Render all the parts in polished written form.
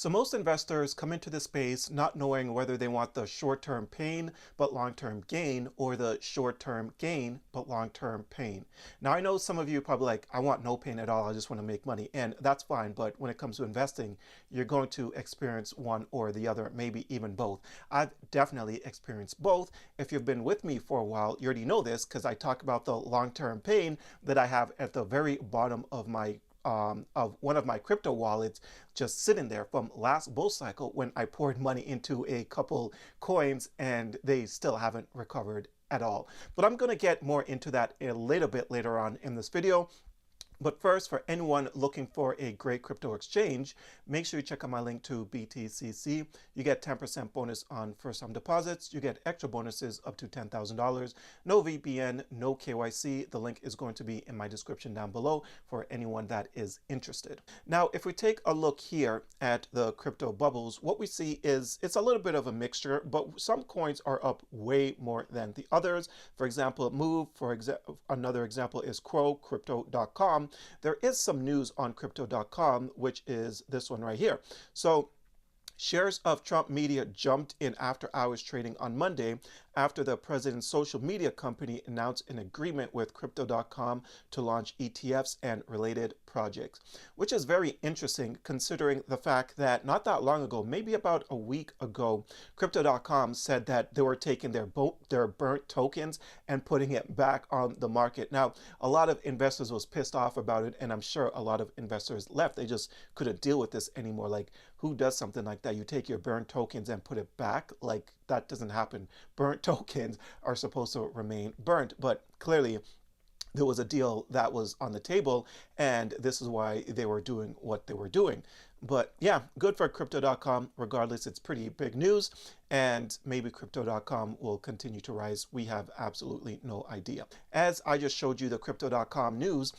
So most investors come into this space not knowing whether they want the short-term pain but long-term gain or the short-term gain but long-term pain. Now I know some of you probably like, I want no pain at all, I just want to make money, and that's fine, but when it comes to investing, you're going to experience one or the other, maybe even both. I've definitely experienced both. If you've been with me for a while, you already know this because I talk about the long-term pain that I have at the very bottom of one of my crypto wallets, just sitting there from last bull cycle when I poured money into a couple coins and they still haven't recovered at all. But I'm going to get more into that a little bit later on in this video. But first, for anyone looking for a great crypto exchange, make sure you check out my link to BTCC. You get 10% bonus on first-time deposits. You get extra bonuses up to $10,000. No VPN, no KYC. The link is going to be in my description down below for anyone that is interested. Now, if we take a look here at the crypto bubbles, what we see is it's a little bit of a mixture, but some coins are up way more than the others. For example, Move, another example is crypto.com. There is some news on crypto.com, which is this one right here. So shares of Trump Media jumped in after hours trading on Monday after the president's social media company announced an agreement with crypto.com to launch ETFs and related projects, which is very interesting considering the fact that not that long ago, maybe about a week ago, crypto.com said that they were taking their burnt tokens and putting it back on the market. Now, a lot of investors was pissed off about it, and I'm sure a lot of investors left. They just couldn't deal with this anymore. Like, who does something like that? You take your burnt tokens and put it back? Like, that doesn't happen. Burnt tokens are supposed to remain burnt, but clearly there was a deal that was on the table, and this is why they were doing what they were doing. But yeah, good for crypto.com. Regardless, it's pretty big news, and maybe crypto.com will continue to rise. We have absolutely no idea. As I just showed you the crypto.com news,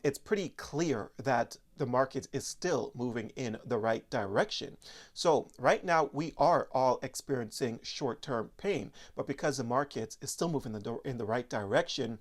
it's pretty clear that the market is still moving in the right direction. So right now we are all experiencing short-term pain, but because the market is still moving in the right direction,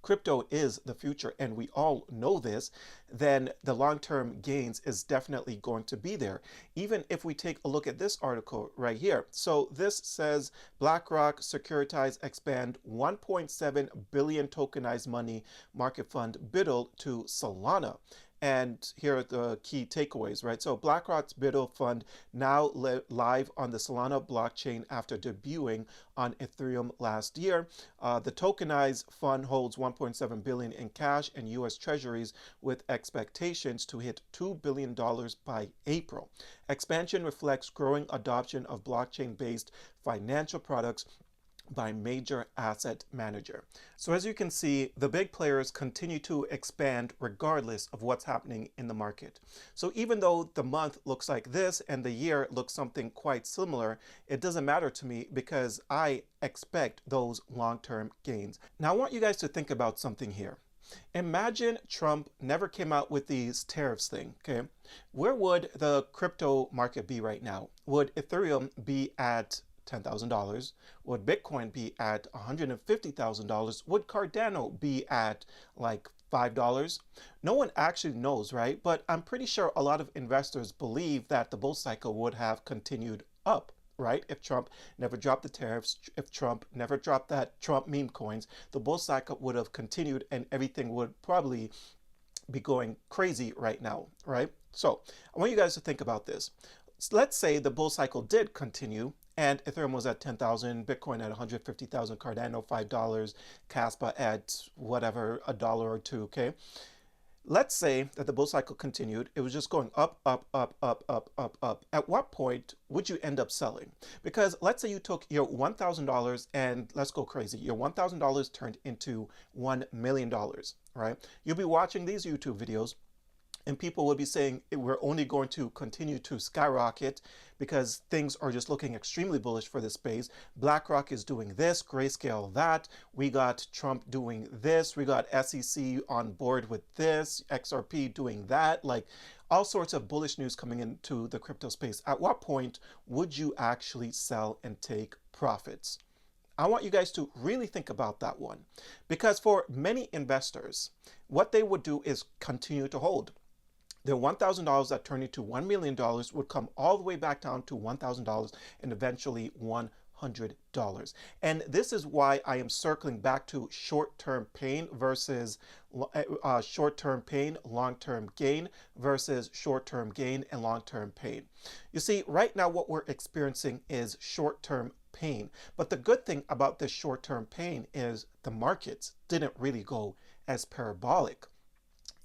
crypto is the future, and we all know this, then the long-term gains is definitely going to be there. Even if we take a look at this article right here. So this says BlackRock securitize expand 1.7 billion tokenized money market fund BUIDL to Solana. And here are the key takeaways, right? So BlackRock's BUIDL fund now live on the Solana blockchain after debuting on Ethereum last year. The tokenized fund holds 1.7 billion in cash and US treasuries with expectations to hit $2 billion by April. Expansion reflects growing adoption of blockchain-based financial products by major asset manager. So as you can see, the big players continue to expand regardless of what's happening in the market. So even though the month looks like this and the year looks something quite similar, it doesn't matter to me because I expect those long-term gains. Now I want you guys to think about something here. Imagine Trump never came out with these tariffs thing, okay? Where would the crypto market be right now? Would Ethereum be at $10,000? Would Bitcoin be at $150,000? Would Cardano be at like $5? No one actually knows, right? But I'm pretty sure a lot of investors believe that the bull cycle would have continued up, right? If Trump never dropped the tariffs, if Trump never dropped that Trump meme coins, the bull cycle would have continued and everything would probably be going crazy right now, right? So I want you guys to think about this. Let's say the bull cycle did continue and Ethereum was at 10,000, Bitcoin at 150,000, Cardano $5, Caspa at whatever, $1 or $2, okay? Let's say that the bull cycle continued. It was just going up, up, up, up, up, up, up. At what point would you end up selling? Because let's say you took your $1,000 and let's go crazy. Your $1,000 turned into $1 million, right? You'll be watching these YouTube videos and people will be saying we're only going to continue to skyrocket because things are just looking extremely bullish for this space. BlackRock is doing this, Grayscale that. We got Trump doing this. We got SEC on board with this, XRP doing that. Like all sorts of bullish news coming into the crypto space. At what point would you actually sell and take profits? I want you guys to really think about that one, because for many investors, what they would do is continue to hold. Their $1,000 that turned into $1 million would come all the way back down to $1,000 and eventually $100. And this is why I am circling back to short-term pain versus short-term pain, long-term gain versus short-term gain and long-term pain. You see, right now what we're experiencing is short-term pain. But the good thing about this short-term pain is the markets didn't really go as parabolic.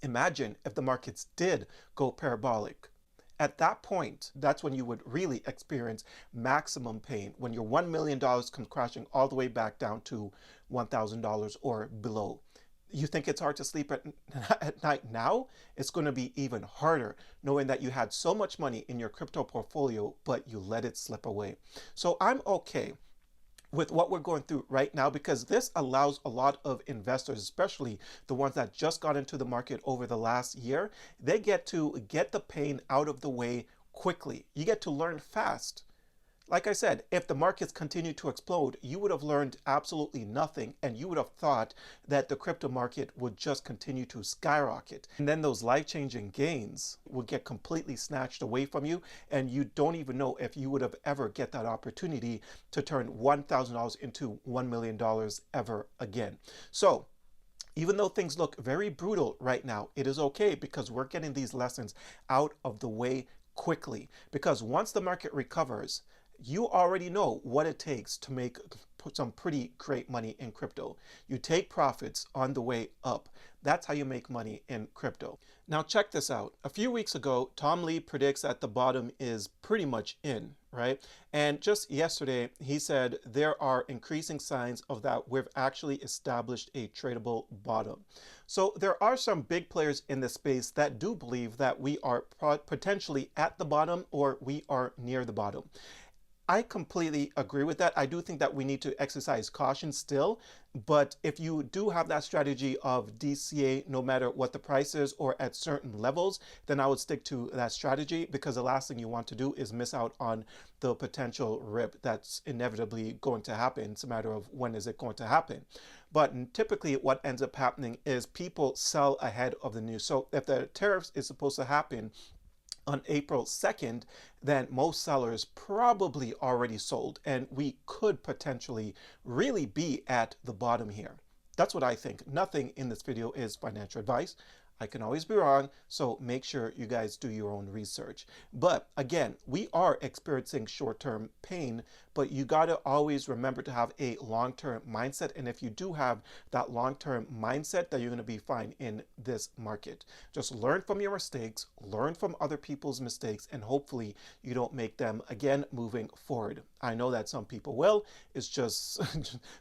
Imagine if the markets did go parabolic. At that point, that's when you would really experience maximum pain, when your $1 million comes crashing all the way back down to $1,000 or below. You think it's hard to sleep at night now? It's going to be even harder knowing that you had so much money in your crypto portfolio, but you let it slip away. So I'm okay with what we're going through right now, because this allows a lot of investors, especially the ones that just got into the market over the last year, they get to get the pain out of the way quickly. You get to learn fast. Like I said, if the markets continue to explode, you would have learned absolutely nothing, and you would have thought that the crypto market would just continue to skyrocket. And then those life-changing gains would get completely snatched away from you, and you don't even know if you would have ever get that opportunity to turn $1,000 into $1 million ever again. So even though things look very brutal right now, it is okay, because we're getting these lessons out of the way quickly. Because once the market recovers, you already know what it takes to make some pretty great money in crypto. You take profits on the way up. That's how you make money in crypto. Now check this out. A few weeks ago, Tom Lee predicts that the bottom is pretty much in, right? And just yesterday, he said there are increasing signs of that we've actually established a tradable bottom. So there are some big players in this space that do believe that we are potentially at the bottom, or we are near the bottom. I completely agree with that. I do think that we need to exercise caution still, but if you do have that strategy of DCA no matter what the price is or at certain levels, then I would stick to that strategy, because the last thing you want to do is miss out on the potential rip that's inevitably going to happen. It's a matter of when is it going to happen. But typically what ends up happening is people sell ahead of the news. So if the tariffs is supposed to happen on April 2nd, then most sellers probably already sold, and we could potentially really be at the bottom here. That's what I think. Nothing in this video is financial advice. I can always be wrong, so make sure you guys do your own research. But again, we are experiencing short-term pain, but you got to always remember to have a long-term mindset. And if you do have that long-term mindset, then you're going to be fine in this market. Just learn from your mistakes, learn from other people's mistakes, and hopefully you don't make them again moving forward. I know that some people will. It's just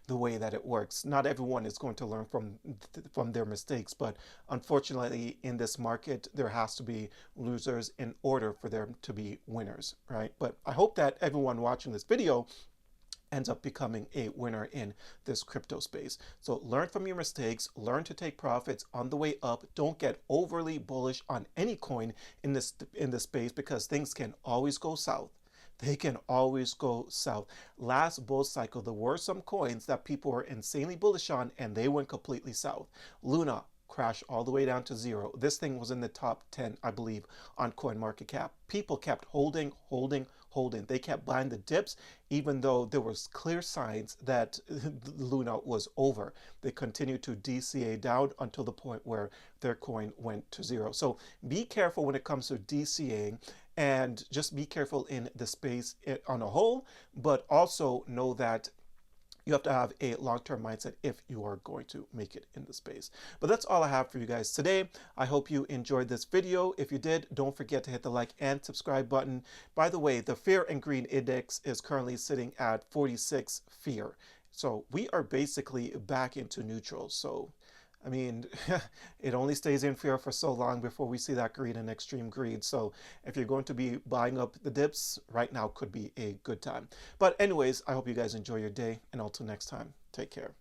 the way that it works. Not everyone is going to learn from their mistakes, but unfortunately, in this market, there has to be losers in order for there to be winners, right? But I hope that everyone watching this video ends up becoming a winner in this crypto space. So learn from your mistakes, learn to take profits on the way up. Don't get overly bullish on any coin in this space, because things can always go south. They can always go south. Last bull cycle, there were some coins that people were insanely bullish on, and they went completely south. Luna crashed all the way down to zero. This thing was in the top 10, I believe, on CoinMarketCap. People kept holding. They kept buying the dips, even though there was clear signs that Luna was over. They continued to DCA down until the point where their coin went to zero. So be careful when it comes to DCAing, and just be careful in the space on a whole, but also know that you have to have a long-term mindset if you are going to make it in the space. But that's all I have for you guys today. I hope you enjoyed this video. If you did, don't forget to hit the like and subscribe button. By the way, the Fear and Greed Index is currently sitting at 46 fear. So we are basically back into neutral. So I mean, it only stays in fear for so long before we see that greed and extreme greed. So if you're going to be buying up the dips, right now could be a good time. But anyways, I hope you guys enjoy your day, and until next time, take care.